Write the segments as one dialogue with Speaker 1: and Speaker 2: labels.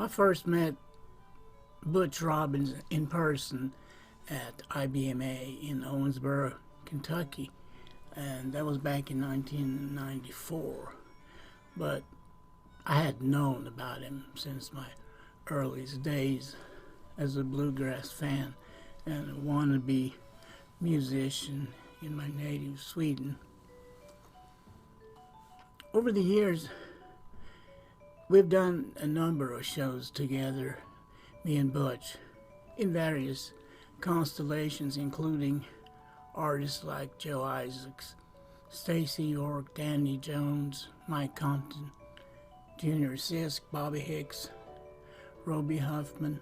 Speaker 1: I first met Butch Robins in person at IBMA in Owensboro, Kentucky, and that was back in 1994. But I had known about him since my earliest days as a bluegrass fan and a wannabe musician in my native Sweden. Over the years, we've done a number of shows together, me and Butch, in various constellations, including artists like Joe Isaacs, Stacy York, Danny Jones, Mike Compton, Junior Sisk, Bobby Hicks, Roby Huffman,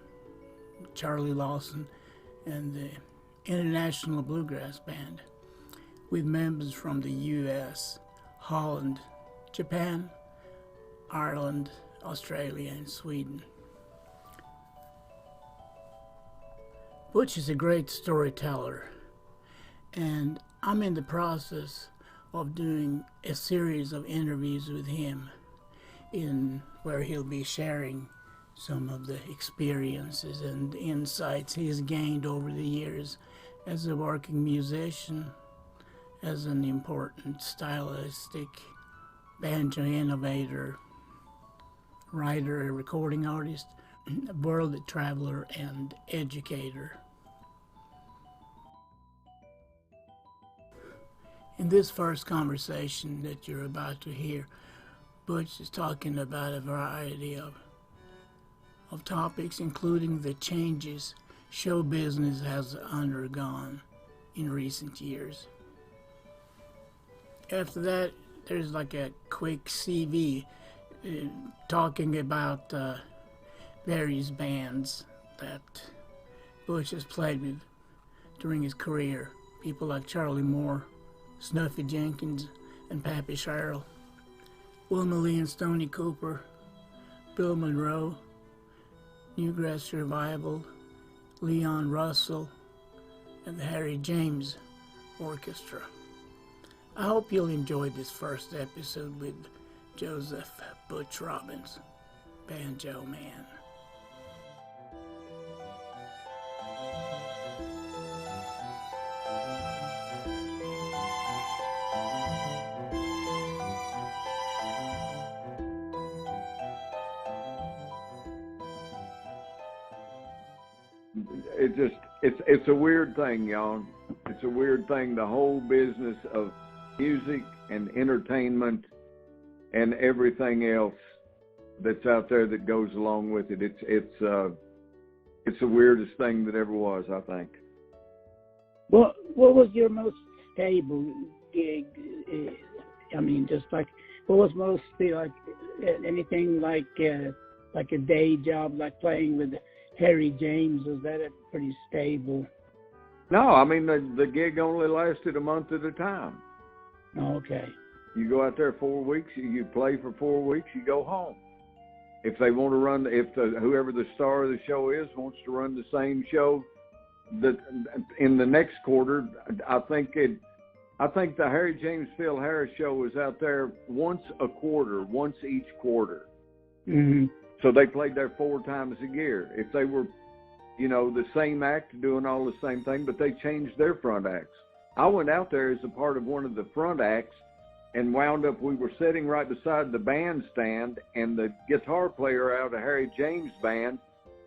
Speaker 1: Charlie Lawson, and the International Bluegrass Band, with members from the U.S., Holland, Japan, Ireland, Australia, and Sweden. Butch is a great storyteller, and I'm in the process of doing a series of interviews with him where he'll be sharing some of the experiences and insights he's gained over the years as a working musician, as an important stylistic banjo innovator, writer, a recording artist, a world traveler, and educator. In this first conversation that you're about to hear, Butch is talking about a variety of topics, including the changes show business has undergone in recent years. After that, there's like a quick CV talking about various bands that Butch has played with during his career. People like Charlie Moore, Snuffy Jenkins, and Pappy Sherrill, Wilma Lee and Stoney Cooper, Bill Monroe, Newgrass Revival, Leon Russell, and the Harry James Orchestra. I hope you'll enjoy this first episode with Joseph Butch Robins, Banjo Man.
Speaker 2: It's a weird thing, Jan. It's a weird thing, the whole business of music and entertainment and everything else that's out there that goes along with it. It's the weirdest thing that ever was, I think.
Speaker 1: Well, what was your most stable gig? I mean, just like, what was mostly like anything like a day job, like playing with Harry James? Was that a pretty stable?
Speaker 2: No, I mean, the gig only lasted a month at a time.
Speaker 1: Okay.
Speaker 2: You go out there 4 weeks, you play for 4 weeks, you go home. If they want to run, whoever the star of the show is wants to run the same show in the next quarter, I think the Harry James Phil Harris show was out there once each quarter.
Speaker 1: Mm-hmm.
Speaker 2: So they played there 4 times a year. If they were, the same act doing all the same thing, but they changed their front acts. I went out there as a part of one of the front acts and wound up, we were sitting right beside the bandstand, and the guitar player out of Harry James' band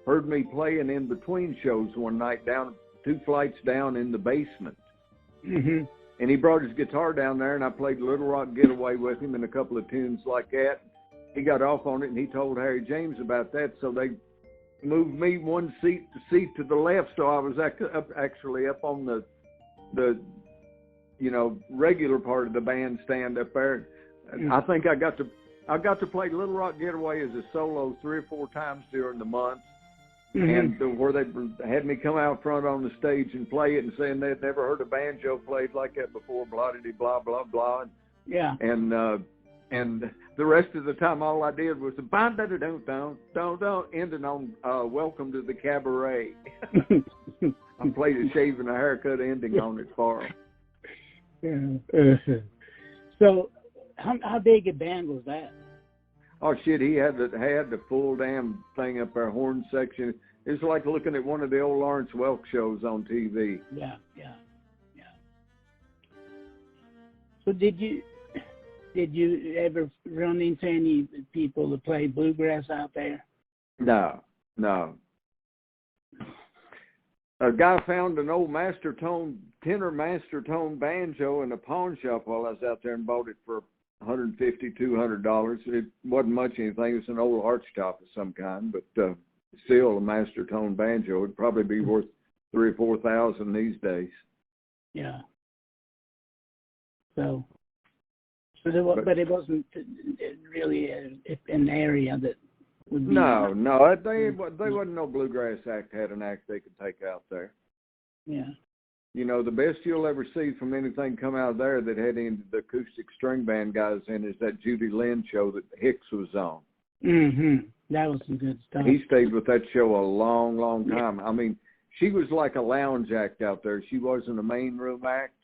Speaker 2: heard me playing in between shows one night down 2 flights down in the basement.
Speaker 1: Mm-hmm.
Speaker 2: And he brought his guitar down there, and I played Little Rock Getaway with him and a couple of tunes like that. He got off on it, and he told Harry James about that, so they moved me one seat to the left, so I was actually up on the regular part of the bandstand up there. Mm-hmm. I think I got to play Little Rock Getaway as a solo 3 or 4 times during the month. Mm-hmm. And where they had me come out front on the stage and play it and saying they'd never heard a banjo played like that before, blah, blah, blah.
Speaker 1: Yeah.
Speaker 2: And the rest of the time, all I did was ending on Welcome to the Cabaret. I played a shave and a haircut ending on it for them.
Speaker 1: Yeah. So how big a band was that?
Speaker 2: Oh shit, he had the full damn thing up there, horn section. It's like looking at one of the old Lawrence Welk shows on TV.
Speaker 1: Yeah. So did you ever run into any people that play bluegrass out there?
Speaker 2: No. A guy found an old tenor master tone banjo in a pawn shop while I was out there and bought it for $150, $200. It wasn't much anything. It was an old archtop of some kind, but still a master tone banjo. It'd probably be worth $3,000 or $4,000 these days.
Speaker 1: Yeah. But it wasn't really an area that would be.
Speaker 2: No, they wasn't no bluegrass act had an act they could take out there.
Speaker 1: Yeah.
Speaker 2: You know, the best you'll ever see from anything come out of there that had any of the acoustic string band guys in is that Judy Lynn show that Hicks was on.
Speaker 1: Mm-hmm. That was some good stuff.
Speaker 2: He stayed with that show a long, long time. I mean, she was like a lounge act out there. She wasn't a main room act.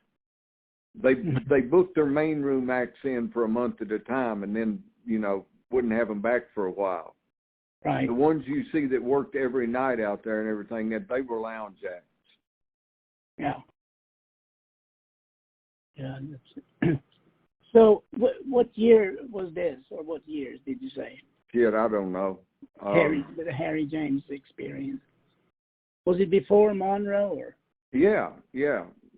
Speaker 2: They booked their main room acts in for a month at a time, and then, you know, wouldn't have them back for a while.
Speaker 1: Right.
Speaker 2: The ones you see that worked every night out there and everything, that they were lounge acts.
Speaker 1: Yeah. So what year was this, or what years did you say?
Speaker 2: Shit, I don't know.
Speaker 1: The Harry James experience. Was it before Monroe, or?
Speaker 2: Yeah.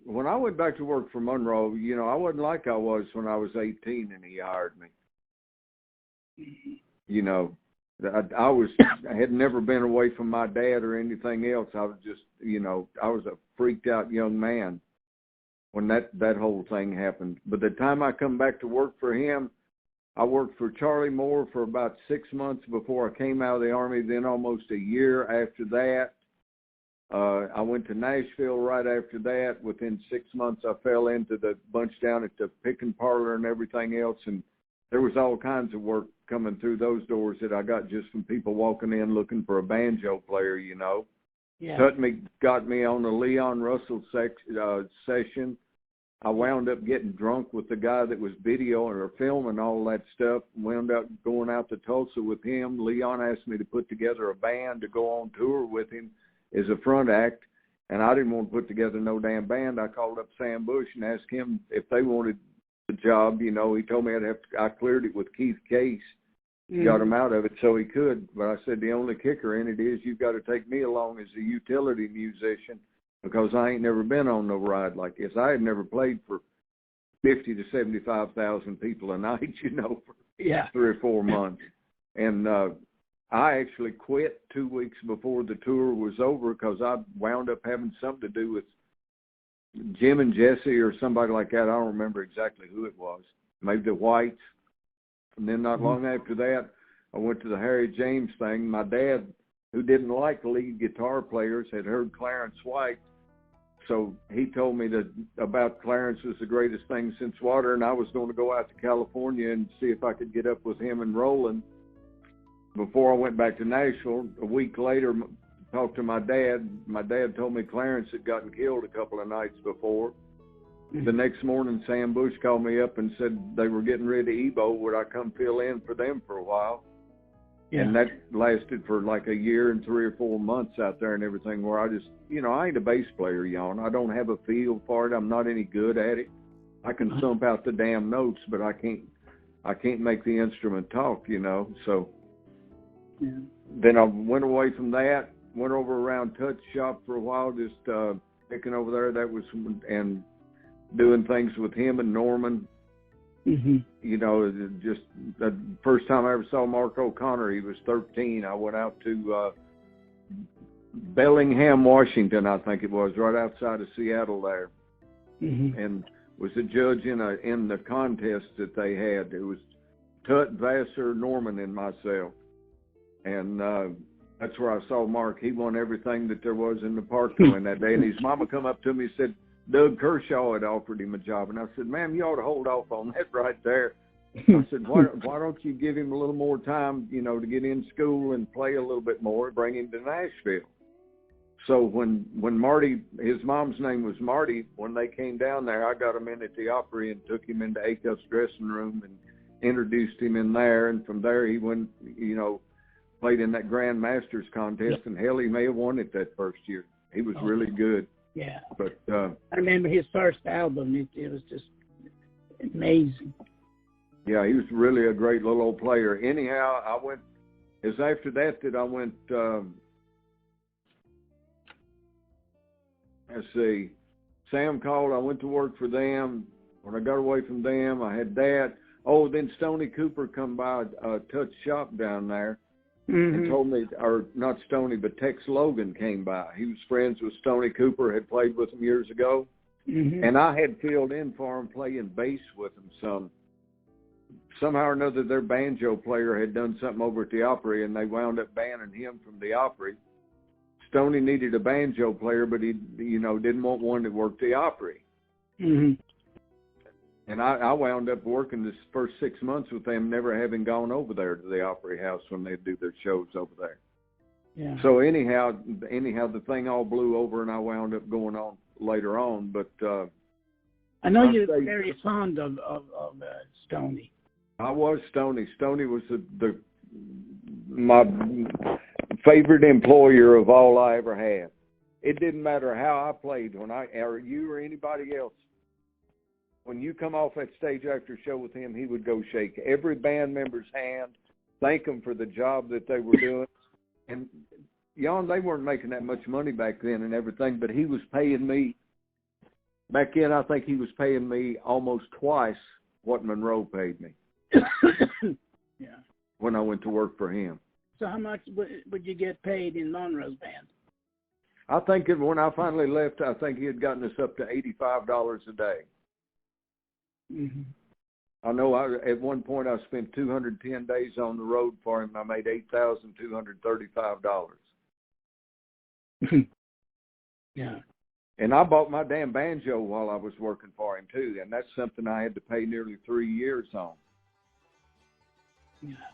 Speaker 2: When I went back to work for Monroe, you know, I wasn't like I was when I was 18 and he hired me.
Speaker 1: Mm-hmm.
Speaker 2: You know, I had never been away from my dad or anything else. I was just, you know, I was a freaked out young man when that whole thing happened. But the time I come back to work for him, I worked for Charlie Moore for about 6 months before I came out of the Army. Then almost a year after that, I went to Nashville right after that. Within 6 months, I fell into the bunch down at the picking parlor and everything else. And there was all kinds of work coming through those doors that I got just from people walking in looking for a banjo player, you know.
Speaker 1: Yeah.
Speaker 2: Got me on the Leon Russell session. I wound up getting drunk with the guy that was videoing or filming all that stuff. Wound up going out to Tulsa with him. Leon asked me to put together a band to go on tour with him as a front act, and I didn't want to put together no damn band. I called up Sam Bush and asked him if they wanted the job. You know, he told me I cleared it with Keith Case, got him out of it so he could. But I said the only kicker in it is you've got to take me along as a utility musician because I ain't never been on no ride like this. I had never played for 50 to 75,000 people a night, you know, for 3 or 4 months, and I actually quit 2 weeks before the tour was over because I wound up having something to do with Jim and Jesse or somebody like that. I don't remember exactly who it was. Maybe the Whites. And then not long after that, I went to the Harry James thing. My dad, who didn't like lead guitar players, had heard Clarence White. So he told me about Clarence was the greatest thing since water, and I was going to go out to California and see if I could get up with him and Roland. Before I went back to Nashville, a week later, talked to my dad. My dad told me Clarence had gotten killed a couple of nights before. The next morning, Sam Bush called me up and said they were getting rid of Ebo. Would I come fill in for them for a while? Yeah. And that lasted for like a year and 3 or 4 months out there and everything, where I just, you know, I ain't a bass player, Jan. I don't have a feel for it. I'm not any good at it. I can thump out the damn notes, but I can't make the instrument talk, you know, so... Yeah. Then I went away from that, went over around Touch Shop for a while, just picking over there. That was, and doing things with him and Norman. Mm-hmm. You know, just the first time I ever saw Mark O'Connor, he was 13. I went out to Bellingham, Washington, I think it was, right outside of Seattle there, and was a judge in the contest that they had. It was Tut, Vassar, Norman, and myself. And that's where I saw Mark. He won everything that there was in the park doing that day. And his mama come up to me and said, Doug Kershaw had offered him a job. And I said, ma'am, you ought to hold off on that right there. I said, why don't you give him a little more time, you know, to get in school and play a little bit more, bring him to Nashville. So when Marty, his mom's name was Marty, when they came down there, I got him in at the Opry and took him into Acuff's dressing room, and introduced him in there, and from there he went, played in that Grand Masters contest, and hell, he may have won it that first year. He was really good.
Speaker 1: Yeah.
Speaker 2: But
Speaker 1: I remember his first album. It was just amazing.
Speaker 2: Yeah, he was really a great little old player. Anyhow, it's after that I went, let's see, Sam called, I went to work for them. When I got away from them, I had that. Oh, then Stoney Cooper come by Touch Shop down there and told me, or not Stoney, but Tex Logan came by. He was friends with Stoney Cooper, had played with him years ago. And I had filled in for him playing bass with him somehow or another. Their banjo player had done something over at the Opry, and they wound up banning him from the Opry. Stoney needed a banjo player, but he, didn't want one that worked the Opry. And I wound up working this first 6 months with them, never having gone over there to the Opry House when they'd do their shows over there.
Speaker 1: Yeah.
Speaker 2: So anyhow, the thing all blew over, and I wound up going on later on. But
Speaker 1: I know you're very fond of Stoney.
Speaker 2: I was Stoney. Stoney was my favorite employer of all I ever had. It didn't matter how I played, or you or anybody else. When you come off that stage after a show with him, he would go shake every band member's hand, thank them for the job that they were doing. And, Jan, they weren't making that much money back then and everything, but he was paying me. Back then, I think he was paying me almost twice what Monroe paid me.
Speaker 1: Yeah.
Speaker 2: When I went to work for him.
Speaker 1: So how much would you get paid in Monroe's band?
Speaker 2: I think when I finally left, I think he had gotten us up to $85 a day. I know at one point I spent 210 days on the road for him. I made $8,235.
Speaker 1: Yeah.
Speaker 2: And I bought my damn banjo while I was working for him too, and that's something I had to pay nearly 3 years on.
Speaker 1: Yeah.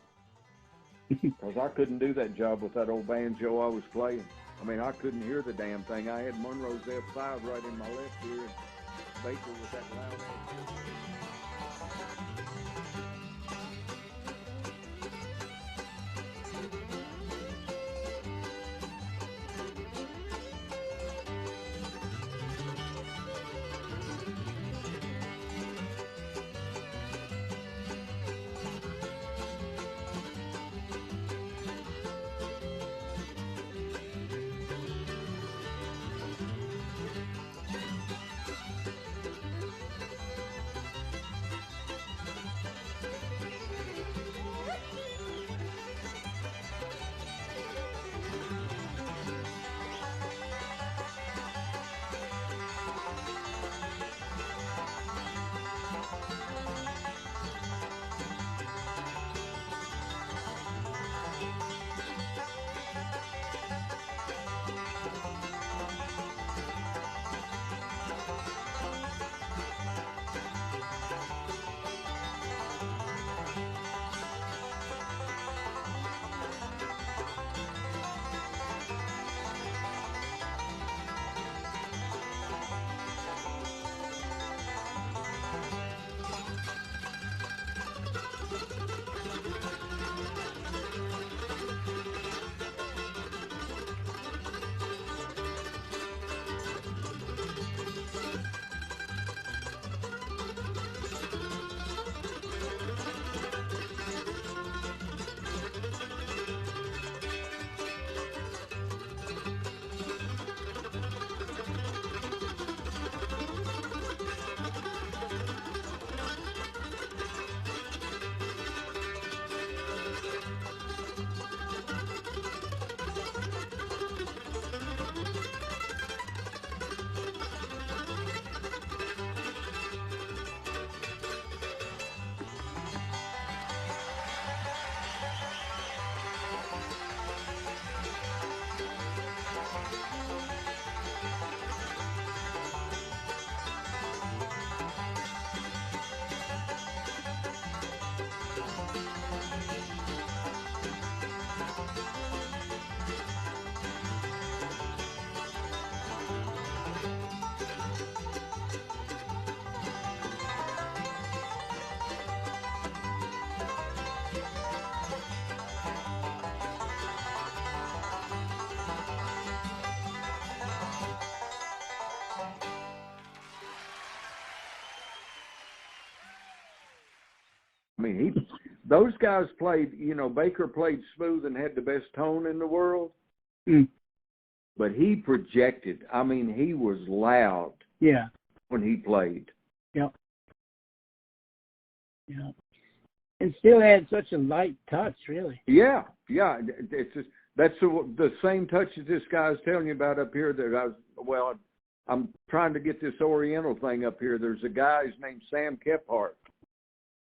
Speaker 2: Because I couldn't do that job with that old banjo I was playing. I mean, I couldn't hear the damn thing. I had Monroe's F5 right in my left ear, and Baker with that loud ass. mean, those guys played, you know, Baker played smooth and had the best tone in the world. But he projected. I mean, he was loud.
Speaker 3: Yeah.
Speaker 2: When he played.
Speaker 3: Yep. Yeah. And still had such a light touch, really.
Speaker 2: Yeah. It's just, that's the same touch that this guy's telling you about up here. That I'm trying to get this Oriental thing up here. There's a guy, his name's Sam Kephart,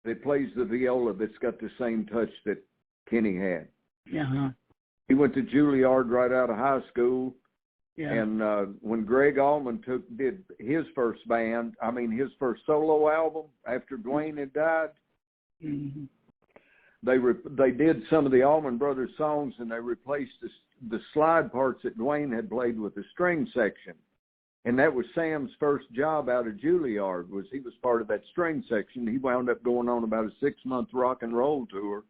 Speaker 2: that plays the viola that's got the same touch that Kenny had.
Speaker 3: Yeah.
Speaker 2: He went to Juilliard right out of high school.
Speaker 3: Yeah.
Speaker 2: And when Greg Allman did his first band, I mean his first solo album after Dwayne had died, they did some of the Allman Brothers songs, and they replaced the slide parts that Dwayne had played with the string section. And that was Sam's first job out of Juilliard, was he was part of that string section. He wound up going on about a 6-month rock and roll tour,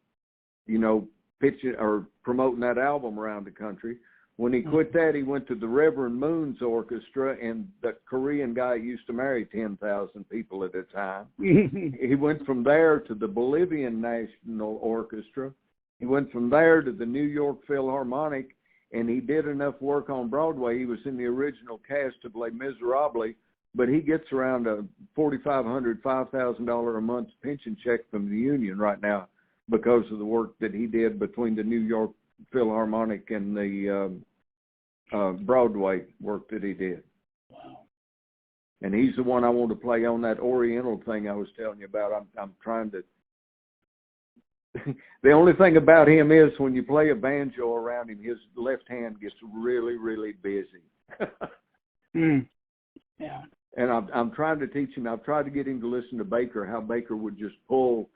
Speaker 2: you know, pitching or promoting that album around the country. When he quit that, he went to the Reverend Moon's orchestra, and the Korean guy used to marry 10,000 people at a time. He went from there to the Bolivian National Orchestra. He went from there to the New York Philharmonic, and he did enough work on Broadway. He was in the original cast of Les Miserables, but he gets around a $4,500, $5,000 a month pension check from the union right now because of the work that he did between the New York Philharmonic and the Broadway work that he did.
Speaker 3: Wow.
Speaker 2: And he's the one I want to play on that Oriental thing I was telling you about. I'm trying to the only thing about him is when you play a banjo around him, his left hand gets really, really busy.
Speaker 3: Yeah.
Speaker 2: And I'm trying to teach him. I've tried to get him to listen to Baker, how Baker would just pull,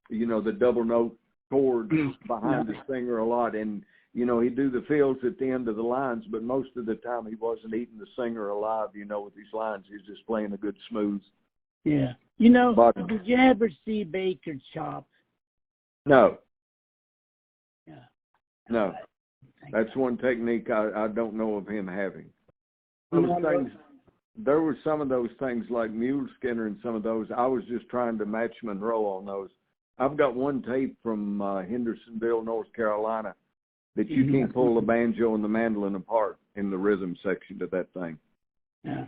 Speaker 2: you know, the double note chord behind the singer a lot. And, you know, he'd do the fills at the end of the lines, but most of the time he wasn't eating the singer alive, you know, with these lines. He's just playing a good smooth.
Speaker 3: Yeah. You know, did you ever see Baker chop?
Speaker 2: No.
Speaker 3: Yeah.
Speaker 2: No. That's one technique I don't know of him having. There were some of those things like Mule Skinner and some of those. I was just trying to match Monroe on those. I've got one tape from Hendersonville, North Carolina, that you can't pull the banjo and the mandolin apart in the rhythm section of that thing.
Speaker 3: Yeah.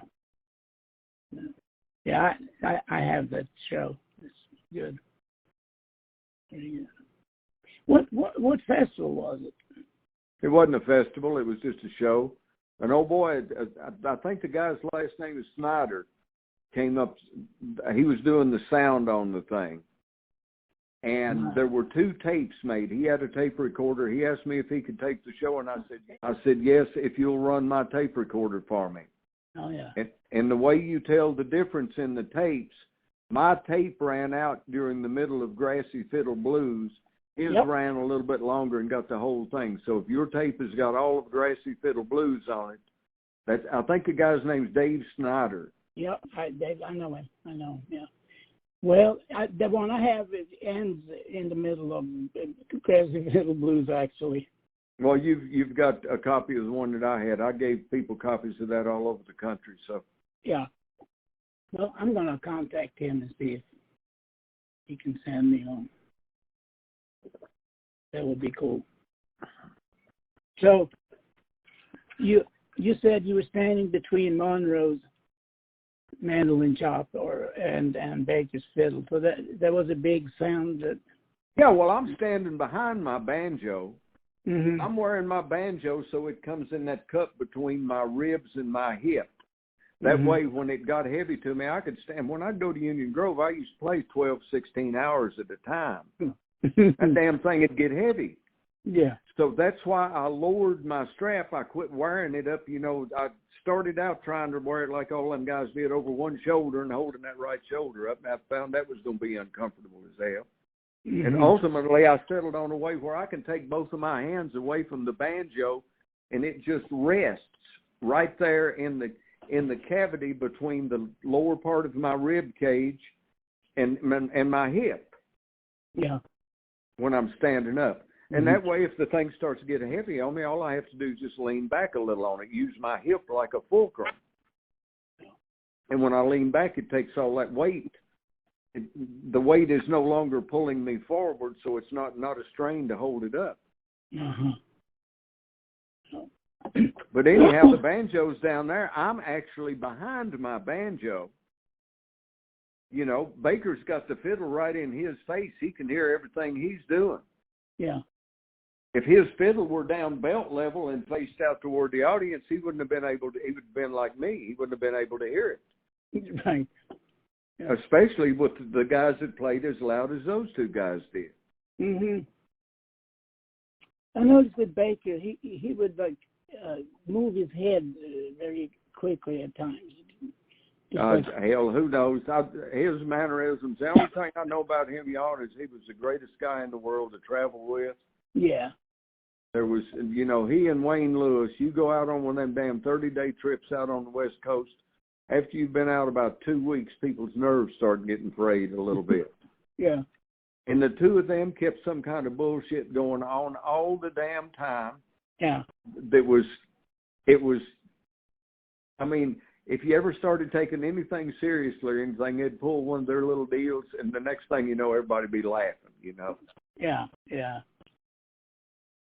Speaker 3: Yeah, I have that show. It's good. Pretty good. What festival was it?
Speaker 2: It wasn't a festival. It was just a show. An old boy, I think the guy's last name is Snyder, came up. He was doing the sound on the thing. And there were 2 tapes made. He had a tape recorder. He asked me if he could take the show, and I said yes, if you'll run my tape recorder for me.
Speaker 3: Oh, yeah.
Speaker 2: And the way you tell the difference in the tapes, my tape ran out during the middle of Grassy Fiddle Blues. His ran a little bit longer and got the whole thing. So if your tape has got all of Grassy Fiddle Blues on it, I think the guy's name's Dave Snyder.
Speaker 3: Yep, Dave, I know him. I know him, yeah. Well, the one I have ends in the middle of Grassy Fiddle Blues, actually.
Speaker 2: Well, you've got a copy of the one that I had. I gave people copies of that all over the country. So
Speaker 3: yeah. Well, I'm going to contact him and see if he can send me on. That would be cool. So you said you were standing between Monroe's mandolin chop and Baker's fiddle. So that was a big sound.
Speaker 2: Yeah, well, I'm standing behind my banjo.
Speaker 3: Mm-hmm.
Speaker 2: I'm wearing my banjo so it comes in that cup between my ribs and my hip. That way, when it got heavy to me, I could stand. When I'd go to Union Grove, I used to play 12, 16 hours at a time. That damn thing would get heavy.
Speaker 3: Yeah.
Speaker 2: So that's why I lowered my strap. I quit wearing it up. You know, I started out trying to wear it like all them guys did, over one shoulder and holding that right shoulder up. And I found that was going to be uncomfortable as hell. Mm-hmm. And ultimately, I settled on a way where I can take both of my hands away from the banjo, and it just rests right there in the cavity between the lower part of my rib cage and my hip.
Speaker 3: Yeah.
Speaker 2: When I'm standing up. And that way, if the thing starts to get heavy on me, all I have to do is just lean back a little on it, use my hip like a fulcrum. And when I lean back, it takes all that weight the weight is no longer pulling me forward, so it's not a strain to hold it up.
Speaker 3: Uh-huh.
Speaker 2: But anyhow, the banjo's down there. I'm actually behind my banjo. You know, Baker's got the fiddle right in his face. He can hear everything he's doing.
Speaker 3: Yeah.
Speaker 2: If his fiddle were down belt level and faced out toward the audience, he wouldn't have been able to. He would have been like me. He wouldn't have been able to hear it.
Speaker 3: Right. Yeah.
Speaker 2: Especially with the guys that played as loud as those two guys did.
Speaker 3: Mhm. I noticed that Baker, he would like move his head very quickly at times.
Speaker 2: Hell, who knows? His mannerisms. The only thing I know about him, Jan, is he was the greatest guy in the world to travel with.
Speaker 3: Yeah.
Speaker 2: There was, you know, he and Wayne Lewis. You go out on one of them damn 30-day trips out on the West Coast. After you've been out about 2 weeks, people's nerves start getting frayed a little bit.
Speaker 3: Yeah.
Speaker 2: And the two of them kept some kind of bullshit going on all the damn time.
Speaker 3: Yeah.
Speaker 2: It was, I mean, if you ever started taking anything seriously or anything, they'd pull one of their little deals, and the next thing you know, everybody'd be laughing, you know.
Speaker 3: Yeah, yeah.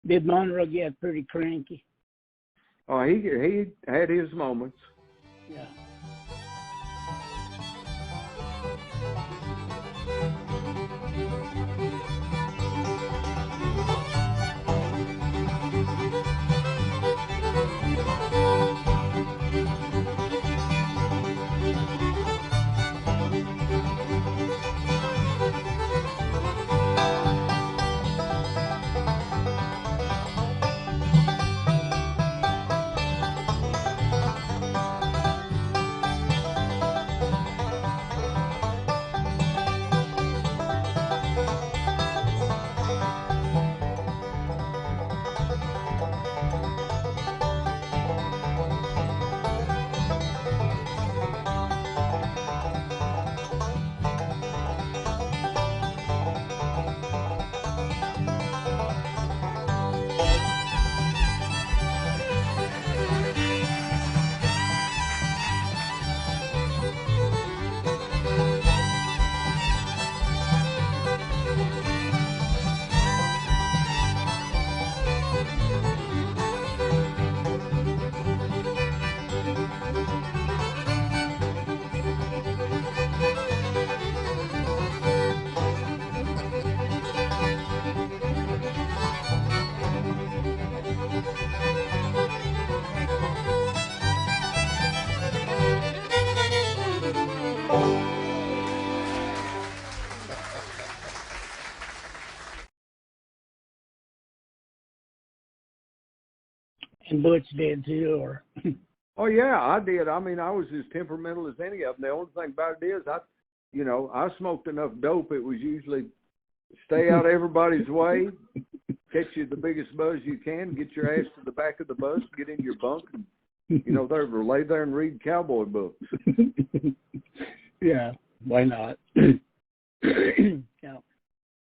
Speaker 3: Did Monroe get pretty cranky?
Speaker 2: Oh, he had his moments.
Speaker 3: Yeah. And Butch did too, or?
Speaker 2: Oh yeah, I did. I mean, I was as temperamental as any of them. The only thing about it is, I smoked enough dope. It was usually stay out of everybody's way, catch you the biggest buzz you can, get your ass to the back of the bus, get in your bunk, and lay there and read cowboy books.
Speaker 3: Yeah, why not? Yeah.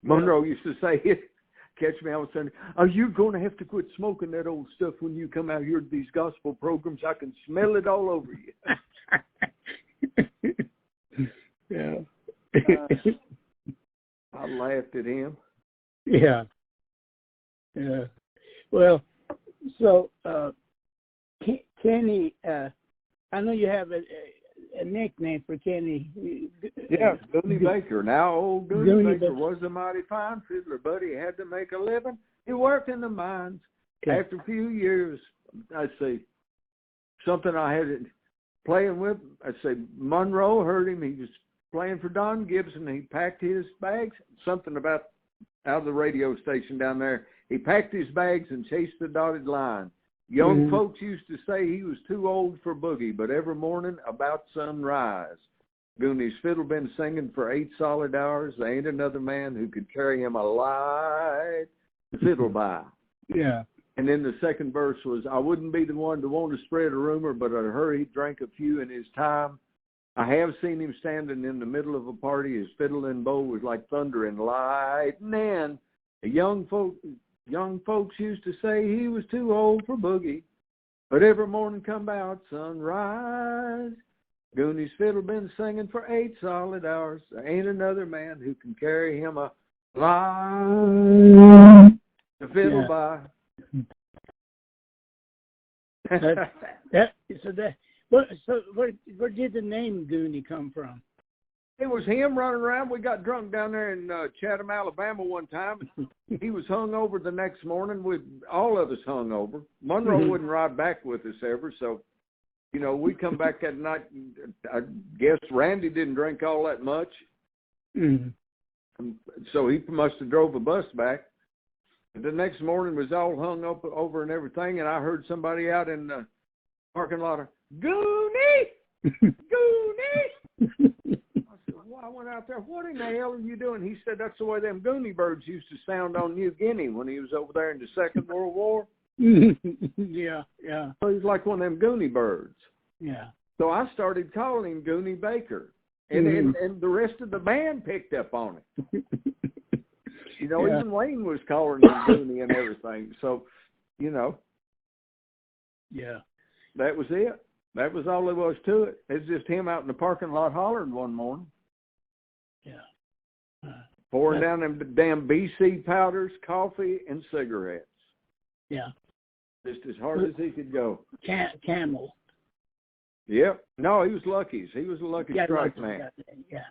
Speaker 2: Monroe used to say, catch me out Sunday, are you going to have to quit smoking that old stuff when you come out here to these gospel programs? I can smell it all over you.
Speaker 3: Yeah.
Speaker 2: I laughed at him.
Speaker 3: Yeah. Yeah. Well, so Kenny, I know you have a nickname for Kenny.
Speaker 2: Yeah, Goonie Baker. Now old Goonie Baker was a mighty fine fiddler, but he had to make a living. He worked in the mines. Okay. After a few years, I'd say something I had playing with. I'd say Monroe heard him. He was playing for Don Gibson. He packed his bags. Something about out of the radio station down there. He packed his bags and chased the dotted line. Young folks used to say he was too old for boogie, but every morning about sunrise, Goonie's fiddle been singing for 8 solid hours. There ain't another man who could carry him a light fiddle by.
Speaker 3: Yeah.
Speaker 2: And then the second verse was, I wouldn't be the one to want to spread a rumor, but I'd heard he drank a few in his time. I have seen him standing in the middle of a party. His fiddle and bow was like thunder and lightning. Young folks used to say he was too old for boogie, but every morning come out sunrise, Goonie's fiddle been singing for 8 solid hours. There ain't another man who can carry him a line to fiddle by.
Speaker 3: So where did the name Goonie come from?
Speaker 2: It was him running around. We got drunk down there in Chatham, Alabama one time. He was hung over the next morning. All of us hung over. Monroe wouldn't ride back with us ever, so, you know, we come back that night. I guess Randy didn't drink all that much. So he must have drove a bus back. The next morning was all hung up over and everything, and I heard somebody out in the parking lot, Goonie! Goonie! I went out there, what in the hell are you doing? He said, that's the way them Goonie birds used to sound on New Guinea when he was over there in the Second World War.
Speaker 3: Yeah.
Speaker 2: So he's like one of them Goonie birds.
Speaker 3: Yeah.
Speaker 2: So I started calling him Goonie Baker. And the rest of the band picked up on it. You know, even Wayne was calling him Goonie and everything. So, you know.
Speaker 3: Yeah.
Speaker 2: That was it. That was all there was to it. It's just him out in the parking lot hollering one morning.
Speaker 3: Yeah.
Speaker 2: Pouring down them damn BC powders, coffee, and cigarettes.
Speaker 3: Yeah.
Speaker 2: Just as hard as he could go.
Speaker 3: Camel.
Speaker 2: Yep. No, he was Lucky's. He was a Lucky Strike man.
Speaker 3: Yeah.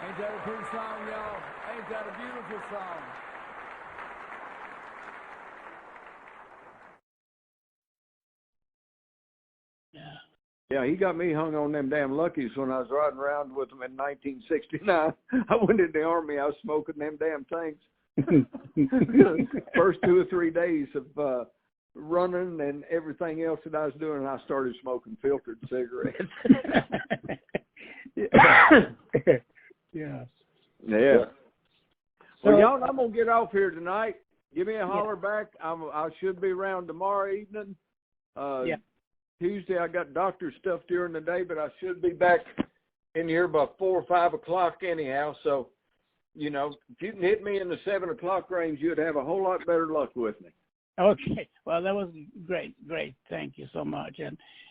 Speaker 4: Ain't that a pretty song, y'all? Ain't that a beautiful song?
Speaker 2: Yeah, he got me hung on them damn Luckies when I was riding around with them in 1969. I went in the Army, I was smoking them damn things. First 2 or 3 days of running and everything else that I was doing, I started smoking filtered cigarettes.
Speaker 3: Yeah.
Speaker 2: Well, y'all, I'm going to get off here tonight. Give me a holler back. I should be around tomorrow evening. Tuesday, I got doctor stuff during the day, but I should be back in here by 4 or 5 o'clock anyhow. So, you know, if you can hit me in the 7 o'clock range, you'd have a whole lot better luck with me.
Speaker 3: Okay. Well, that was great. Thank you so much.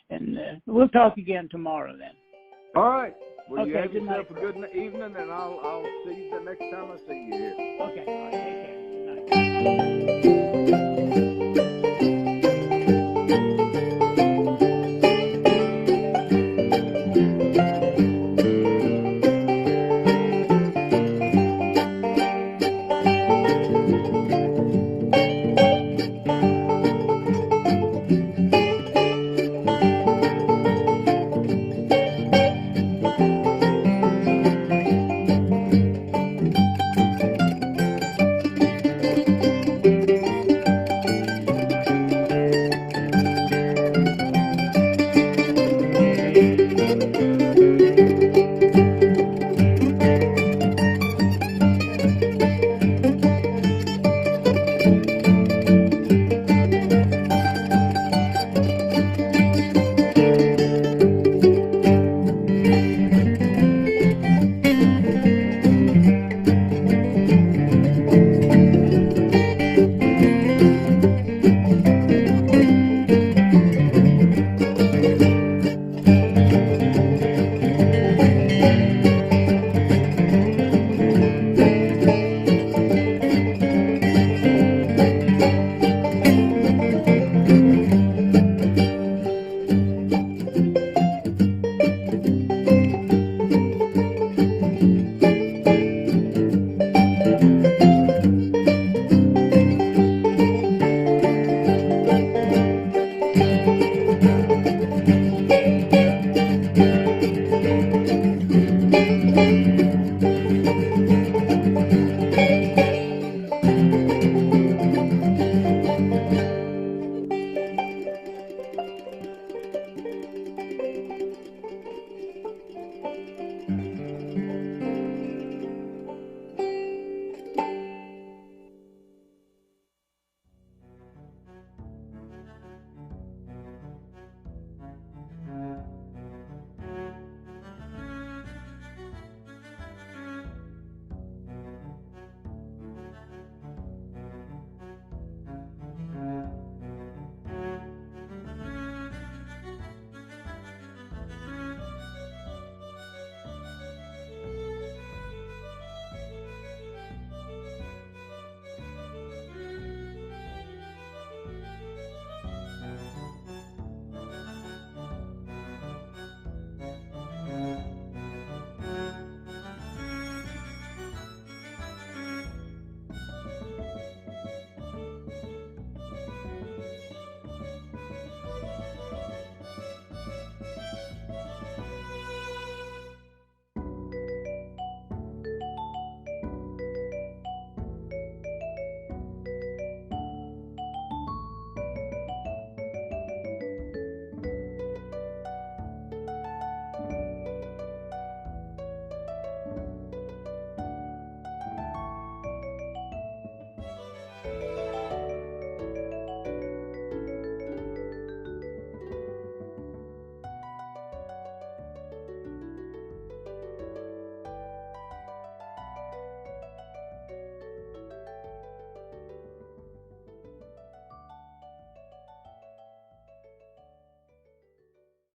Speaker 3: And we'll talk again tomorrow then.
Speaker 2: All right. Well,
Speaker 3: okay,
Speaker 2: you have
Speaker 3: good
Speaker 2: yourself
Speaker 3: night.
Speaker 2: a good evening, and I'll see you the next time I see you here.
Speaker 3: Okay. All right. Take care. Good night. Bye.